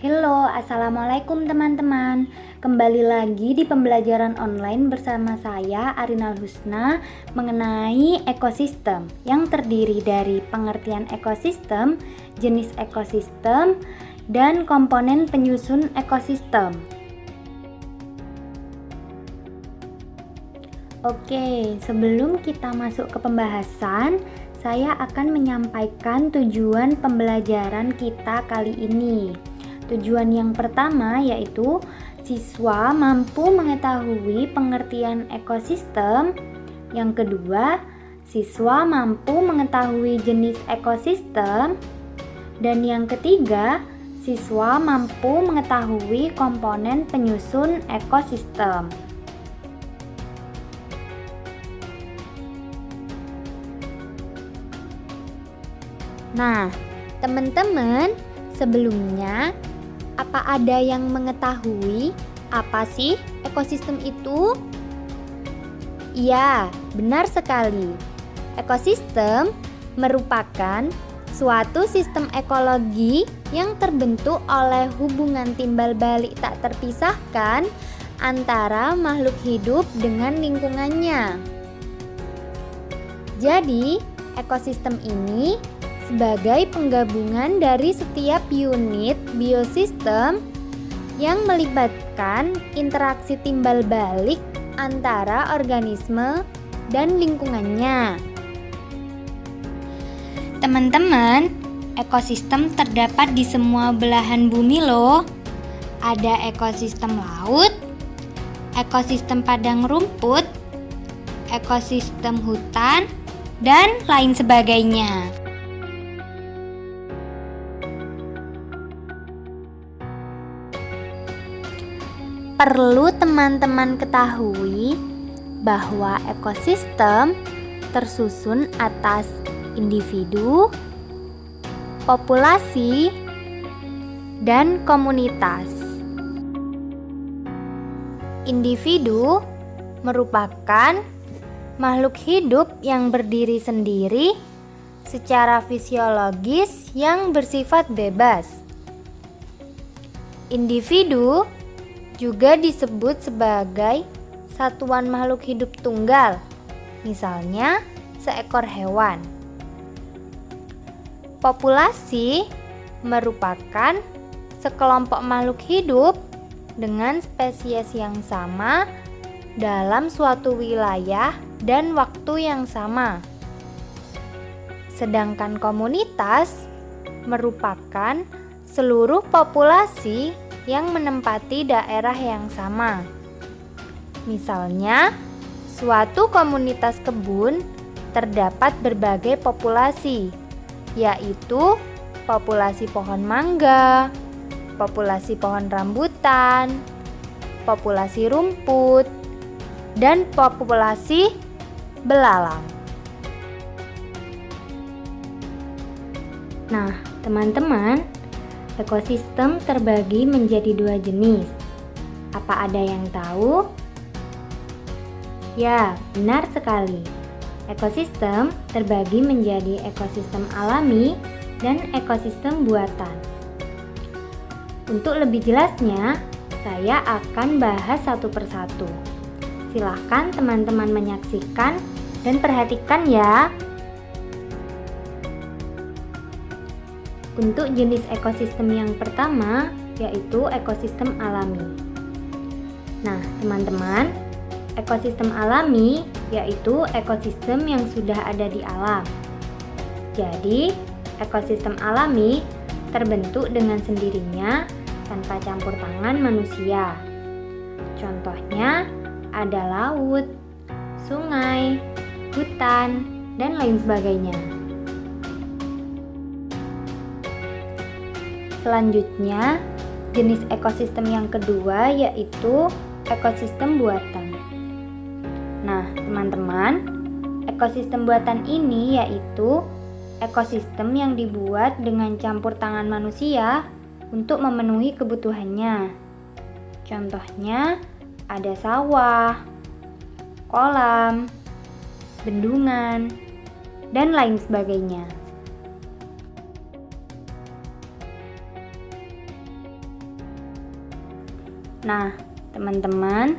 Halo, assalamualaikum teman-teman. Kembali lagi di pembelajaran online bersama saya Arinal Husna mengenai ekosistem yang terdiri dari pengertian ekosistem, jenis ekosistem, dan komponen penyusun ekosistem. Oke, sebelum kita masuk ke pembahasan, saya akan menyampaikan tujuan pembelajaran kita kali ini. Tujuan yang pertama yaitu siswa mampu mengetahui pengertian ekosistem. Yang kedua, siswa mampu mengetahui jenis ekosistem. Dan yang ketiga, siswa mampu mengetahui komponen penyusun ekosistem. Nah, teman-teman, sebelumnya apa ada yang mengetahui apa sih ekosistem itu? Iya, benar sekali. Ekosistem merupakan suatu sistem ekologi yang terbentuk oleh hubungan timbal balik tak terpisahkan antara makhluk hidup dengan lingkungannya. Jadi, ekosistem ini sebagai penggabungan dari setiap unit biosistem yang melibatkan interaksi timbal balik antara organisme dan lingkungannya. Teman-teman, ekosistem terdapat di semua belahan bumi loh. Ada ekosistem laut, ekosistem padang rumput, ekosistem hutan, dan lain sebagainya. Perlu teman-teman ketahui bahwa ekosistem tersusun atas individu, populasi, dan komunitas. Individu merupakan makhluk hidup yang berdiri sendiri secara fisiologis yang bersifat bebas. Individu juga disebut sebagai satuan makhluk hidup tunggal, misalnya seekor hewan. Populasi merupakan sekelompok makhluk hidup dengan spesies yang sama dalam suatu wilayah dan waktu yang sama. Sedangkan komunitas merupakan seluruh populasi yang menempati daerah yang sama. Misalnya, suatu komunitas kebun terdapat berbagai populasi, yaitu populasi pohon mangga, populasi pohon rambutan, populasi rumput, dan populasi belalang. Nah, teman-teman, ekosistem terbagi menjadi dua jenis. Apa ada yang tahu? Ya, benar sekali. Ekosistem terbagi menjadi ekosistem alami dan ekosistem buatan. Untuk lebih jelasnya, saya akan bahas satu persatu. Silahkan teman-teman menyaksikan dan perhatikan ya. Untuk jenis ekosistem yang pertama, yaitu ekosistem alami. Nah, teman-teman, ekosistem alami yaitu ekosistem yang sudah ada di alam. Jadi, ekosistem alami terbentuk dengan sendirinya tanpa campur tangan manusia. Contohnya ada laut, sungai, hutan, dan lain sebagainya. Selanjutnya, jenis ekosistem yang kedua yaitu ekosistem buatan. Nah, teman-teman, ekosistem buatan ini yaitu ekosistem yang dibuat dengan campur tangan manusia untuk memenuhi kebutuhannya. Contohnya, ada sawah, kolam, bendungan, dan lain sebagainya. Nah, teman-teman,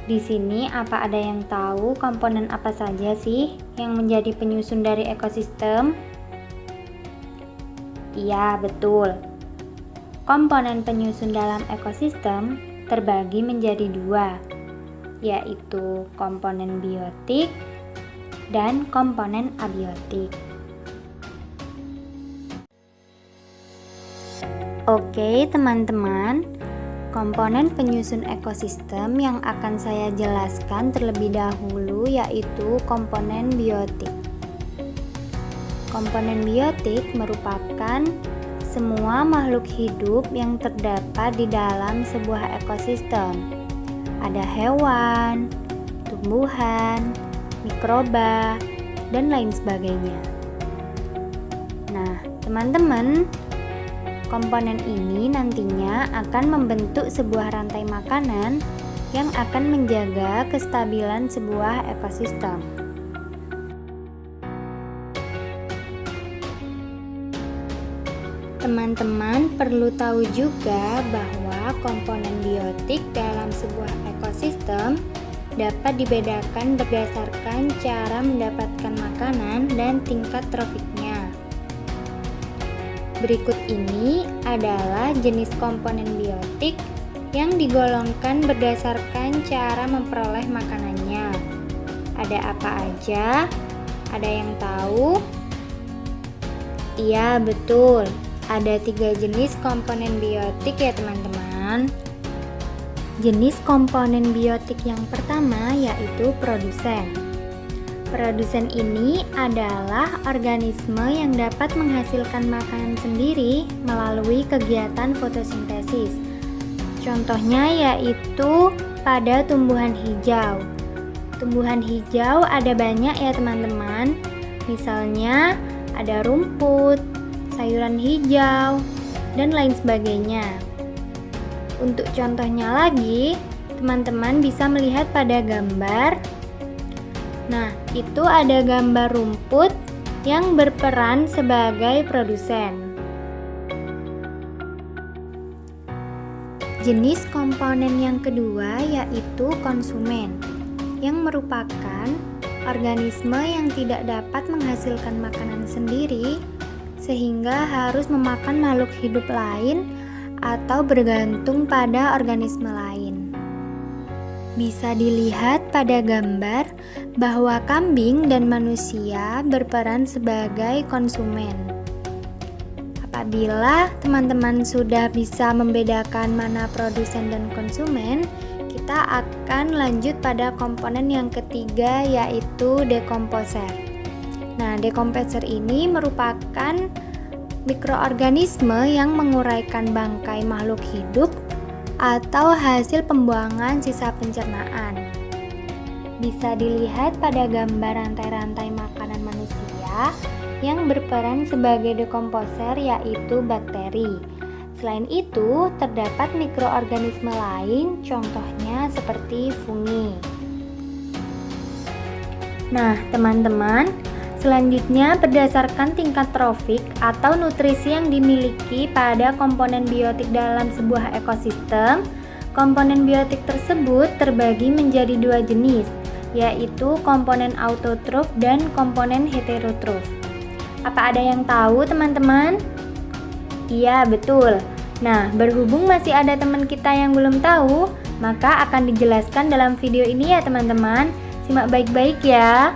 di sini apa ada yang tahu komponen apa saja sih yang menjadi penyusun dari ekosistem? Iya, betul. Komponen penyusun dalam ekosistem terbagi menjadi dua, yaitu komponen biotik dan komponen abiotik. Oke, teman-teman, komponen penyusun ekosistem yang akan saya jelaskan terlebih dahulu yaitu komponen biotik. Komponen biotik merupakan semua makhluk hidup yang terdapat di dalam sebuah ekosistem. Ada hewan, tumbuhan, mikroba, dan lain sebagainya. Nah, teman-teman, komponen ini nantinya akan membentuk sebuah rantai makanan yang akan menjaga kestabilan sebuah ekosistem. Teman-teman perlu tahu juga bahwa komponen biotik dalam sebuah ekosistem dapat dibedakan berdasarkan cara mendapatkan makanan dan tingkat trofiknya. Berikut ini adalah jenis komponen biotik yang digolongkan berdasarkan cara memperoleh makanannya. Ada apa aja? Ada yang tahu? Iya, betul. Ada 3 jenis komponen biotik ya teman-teman. Jenis komponen biotik yang pertama yaitu produsen. Produsen ini adalah organisme yang dapat menghasilkan makanan sendiri melalui kegiatan fotosintesis. Contohnya yaitu pada tumbuhan hijau. Tumbuhan hijau ada banyak ya teman-teman. Misalnya ada rumput, sayuran hijau, dan lain sebagainya. Untuk contohnya lagi, teman-teman bisa melihat pada gambar. Nah, itu ada gambar rumput yang berperan sebagai produsen. Jenis komponen yang kedua yaitu konsumen, yang merupakan organisme yang tidak dapat menghasilkan makanan sendiri, sehingga harus memakan makhluk hidup lain atau bergantung pada organisme lain. Bisa dilihat pada gambar bahwa kambing dan manusia berperan sebagai konsumen. Apabila teman-teman sudah bisa membedakan mana produsen dan konsumen, kita akan lanjut pada komponen yang ketiga yaitu dekomposer. Nah, dekomposer ini merupakan mikroorganisme yang menguraikan bangkai makhluk hidup atau hasil pembuangan sisa pencernaan. Bisa dilihat pada gambar rantai-rantai makanan manusia yang berperan sebagai dekomposer yaitu bakteri. Selain itu, terdapat mikroorganisme lain, contohnya seperti fungi. Nah, teman-teman, selanjutnya berdasarkan tingkat trofik atau nutrisi yang dimiliki pada komponen biotik dalam sebuah ekosistem, komponen biotik tersebut terbagi menjadi 2 jenis, yaitu komponen autotrof dan komponen heterotrof. Apa ada yang tahu teman-teman? Iya, betul. Nah, berhubung masih ada teman kita yang belum tahu, maka akan dijelaskan dalam video ini ya teman-teman. Simak baik-baik ya.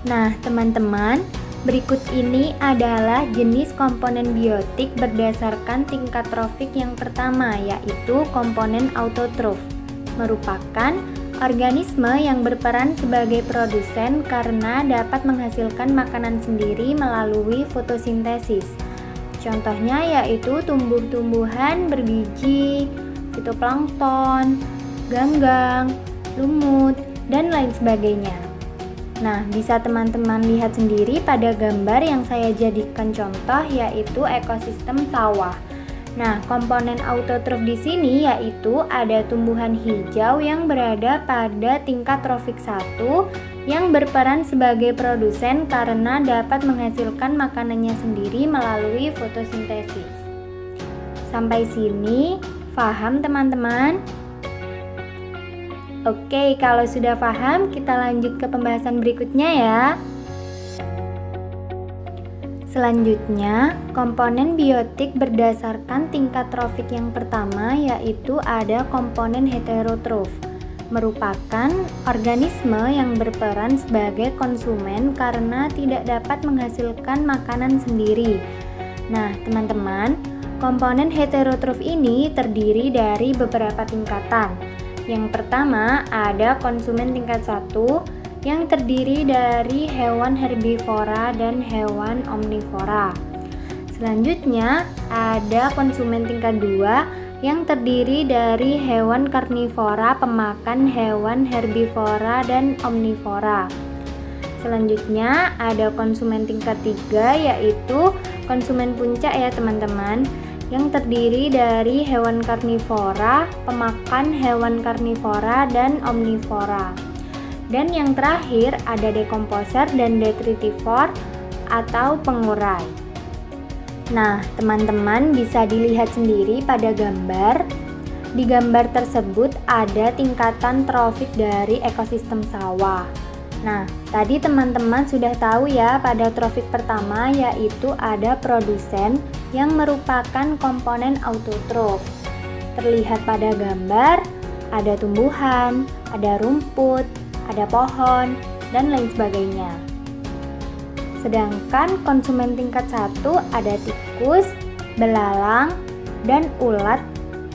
Nah, teman-teman, berikut ini adalah jenis komponen biotik berdasarkan tingkat trofik yang pertama, yaitu komponen autotrof. Merupakan organisme yang berperan sebagai produsen karena dapat menghasilkan makanan sendiri melalui fotosintesis. Contohnya yaitu tumbuh-tumbuhan berbiji, fitoplankton, ganggang, lumut, dan lain sebagainya. Nah, bisa teman-teman lihat sendiri pada gambar yang saya jadikan contoh yaitu ekosistem sawah. Nah, komponen autotrof di sini yaitu ada tumbuhan hijau yang berada pada tingkat trofik 1 yang berperan sebagai produsen karena dapat menghasilkan makanannya sendiri melalui fotosintesis. Sampai sini Paham teman-teman? Oke, kalau sudah paham, kita lanjut ke pembahasan berikutnya ya. Selanjutnya, komponen biotik berdasarkan tingkat trofik yang pertama yaitu ada komponen heterotrof, merupakan organisme yang berperan sebagai konsumen karena tidak dapat menghasilkan makanan sendiri. Nah, teman-teman, komponen heterotrof ini terdiri dari beberapa tingkatan. Yang pertama ada konsumen tingkat 1 yang terdiri dari hewan herbivora dan hewan omnivora. Selanjutnya ada konsumen tingkat 2 yang terdiri dari hewan karnivora pemakan hewan herbivora dan omnivora. Selanjutnya ada konsumen tingkat 3 yaitu konsumen puncak ya teman-teman, yang terdiri dari hewan karnivora, pemakan hewan karnivora, dan omnivora. Dan yang terakhir ada dekomposer dan detritivor atau pengurai. Nah, teman-teman bisa dilihat sendiri pada gambar. Di gambar tersebut ada tingkatan trofik dari ekosistem sawah. Nah, tadi teman-teman sudah tahu ya pada trofik pertama yaitu ada produsen yang merupakan komponen autotrof. Terlihat pada gambar, ada tumbuhan, ada rumput, ada pohon, dan lain sebagainya. Sedangkan konsumen tingkat 1 ada tikus, belalang, dan ulat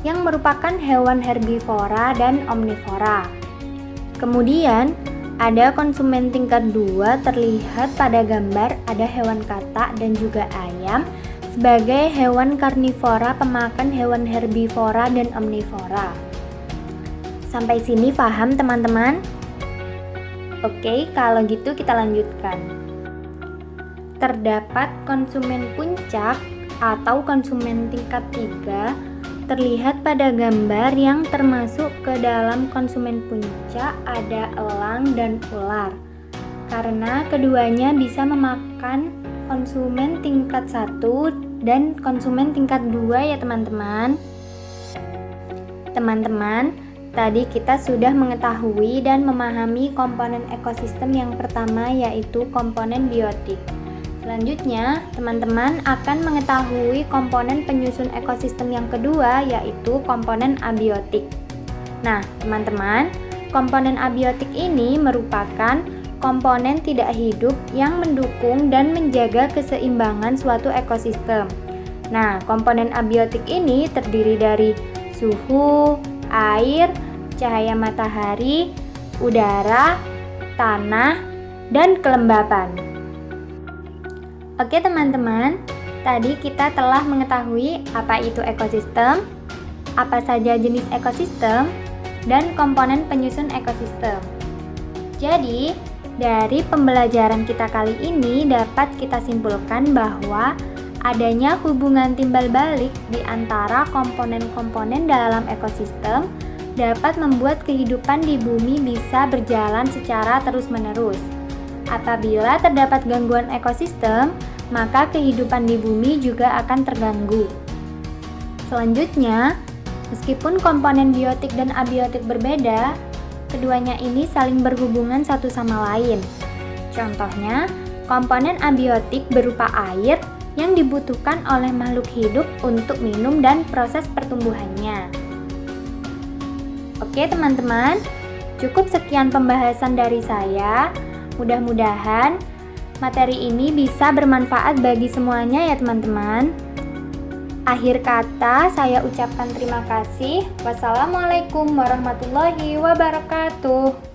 yang merupakan hewan herbivora dan omnivora. Kemudian, ada konsumen tingkat 2 terlihat pada gambar ada hewan katak dan juga ayam sebagai hewan karnivora pemakan hewan herbivora dan omnivora. Sampai sini paham teman-teman? Oke, kalau gitu kita lanjutkan. Terdapat konsumen puncak atau konsumen tingkat 3 terlihat pada gambar yang termasuk ke dalam konsumen puncak ada elang dan ular. Karena keduanya bisa memakan konsumen tingkat 1 dan konsumen tingkat 2 ya teman-teman. Teman-teman, tadi kita sudah mengetahui dan memahami komponen ekosistem yang pertama yaitu komponen biotik. Selanjutnya, teman-teman akan mengetahui komponen penyusun ekosistem yang kedua yaitu komponen abiotik. Nah, teman-teman, komponen abiotik ini merupakan komponen tidak hidup yang mendukung dan menjaga keseimbangan suatu ekosistem. Nah, komponen abiotik ini terdiri dari suhu, air, cahaya matahari, udara, tanah, dan kelembapan. Oke teman-teman, tadi kita telah mengetahui apa itu ekosistem, apa saja jenis ekosistem, dan komponen penyusun ekosistem. Jadi, dari pembelajaran kita kali ini dapat kita simpulkan bahwa adanya hubungan timbal balik di antara komponen-komponen dalam ekosistem dapat membuat kehidupan di bumi bisa berjalan secara terus-menerus. Apabila terdapat gangguan ekosistem, maka kehidupan di bumi juga akan terganggu. Selanjutnya, meskipun komponen biotik dan abiotik berbeda, keduanya ini saling berhubungan satu sama lain. Contohnya, komponen abiotik berupa air yang dibutuhkan oleh makhluk hidup untuk minum dan proses pertumbuhannya. Oke teman-teman, cukup sekian pembahasan dari saya. Mudah-mudahan materi ini bisa bermanfaat bagi semuanya ya teman-teman. Akhir kata saya ucapkan terima kasih. Wassalamualaikum warahmatullahi wabarakatuh.